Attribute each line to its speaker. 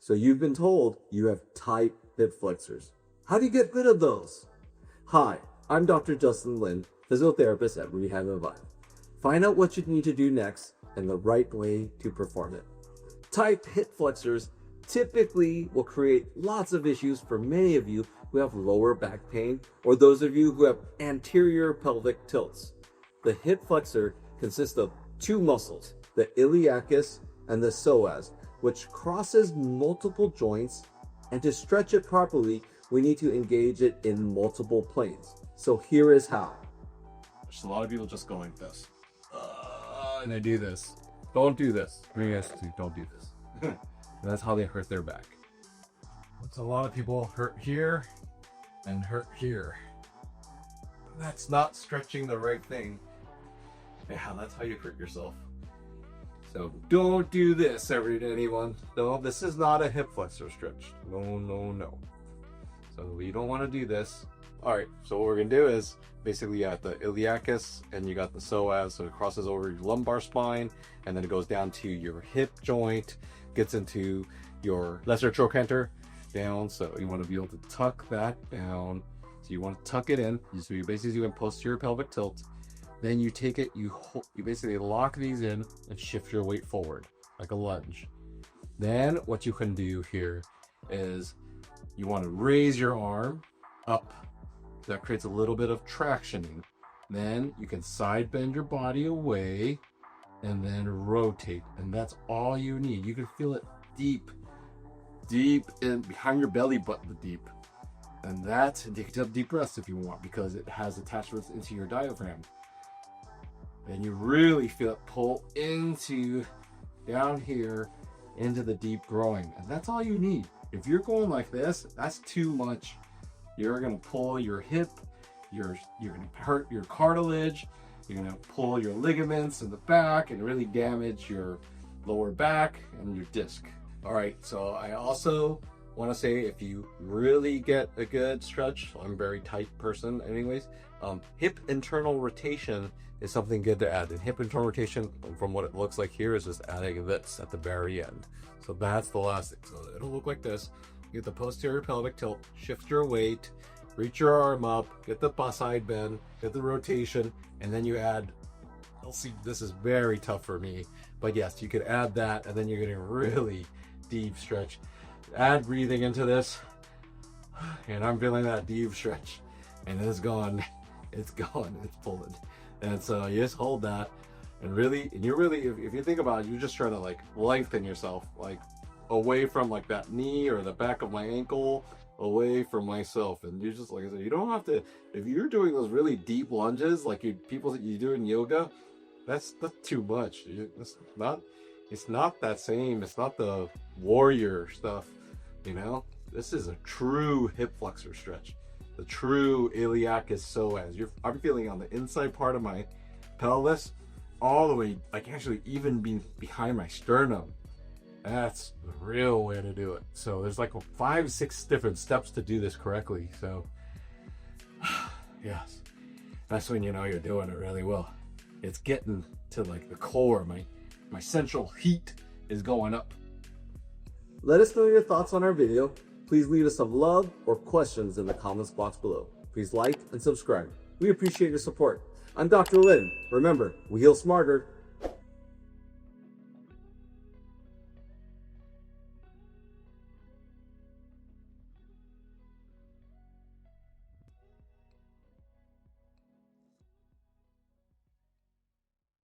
Speaker 1: So you've been told you have tight hip flexors. How do you get rid of those? Hi, I'm Dr. Justin Lin, physiotherapist at Rehab and Vibe. Find out what you need to do next and the right way to perform it. Tight hip flexors typically will create lots of issues for many of you who have lower back pain or those of you who have anterior pelvic tilts. The hip flexor consists of two muscles, the iliacus and the psoas, which crosses multiple joints, and to stretch it properly, we need to engage it in multiple planes. So here is how.
Speaker 2: There's a lot of people just go like this. And they do this. Don't do this. I mean, yes, don't do this. And that's how they hurt their back. It's a lot of people hurt here and hurt here. That's not stretching the right thing. Yeah, that's how you hurt yourself. So don't do this, anyone. No, this is not a hip flexor stretch. No, no, no. So you don't want to do this. All right, so what we're gonna do is basically you got the iliacus and you got the psoas, so it crosses over your lumbar spine and then it goes down to your hip joint, gets into your lesser trochanter down. So you want to be able to tuck that down. So you want to tuck it in. So you basically do a posterior pelvic tilt. Then you take it, you basically lock these in and shift your weight forward like a lunge. Then what you can do here is you want to raise your arm up. That creates a little bit of traction. Then you can side bend your body away and then rotate. And that's all you need. You can feel it deep in behind your belly button deep. And you can take deep breaths if you want because it has attachments into your diaphragm. And you really feel it pull into down here into the deep groin. And that's all you need. If you're going like this, that's too much. You're gonna pull your hip, you're gonna hurt your cartilage, you're gonna pull your ligaments in the back and really damage your lower back and your disc. All right, so I also wanna say if you really get a good stretch, I'm a very tight person anyways, hip internal rotation is something good to add. And hip internal rotation, from what it looks like here, is just adding this at the very end. So that's the last thing. So it'll look like this. Get the posterior pelvic tilt, shift your weight, reach your arm up, get the side bend, get the rotation, and then you add, you'll see this is very tough for me, but yes, you could add that, and then you're getting a really deep stretch. Add breathing into this, and I'm feeling that deep stretch, and it's gone, it's pulling. And so you just hold that, and you're really, if you think about it, you're just trying to like lengthen yourself, like away from like that knee or the back of my ankle, away from myself. And you just, like I said, you don't have to, if you're doing those really deep lunges like people that you do in yoga, that's too much. It's not that same. It's not the warrior stuff, you know. This is a true hip flexor stretch, the true iliacus psoas. I'm feeling on the inside part of my pelvis all the way, like actually even behind my sternum. That's the real way to do it. So there's like 5-6 different steps to do this correctly. So yes, that's when you know you're doing it really well. It's getting to like the core. My central heat is going up.
Speaker 1: Let us know your thoughts on our video. Please leave us some love or questions in the comments box below. Please like and subscribe. We appreciate your support. I'm Dr. Lin. Remember, we heal smarter.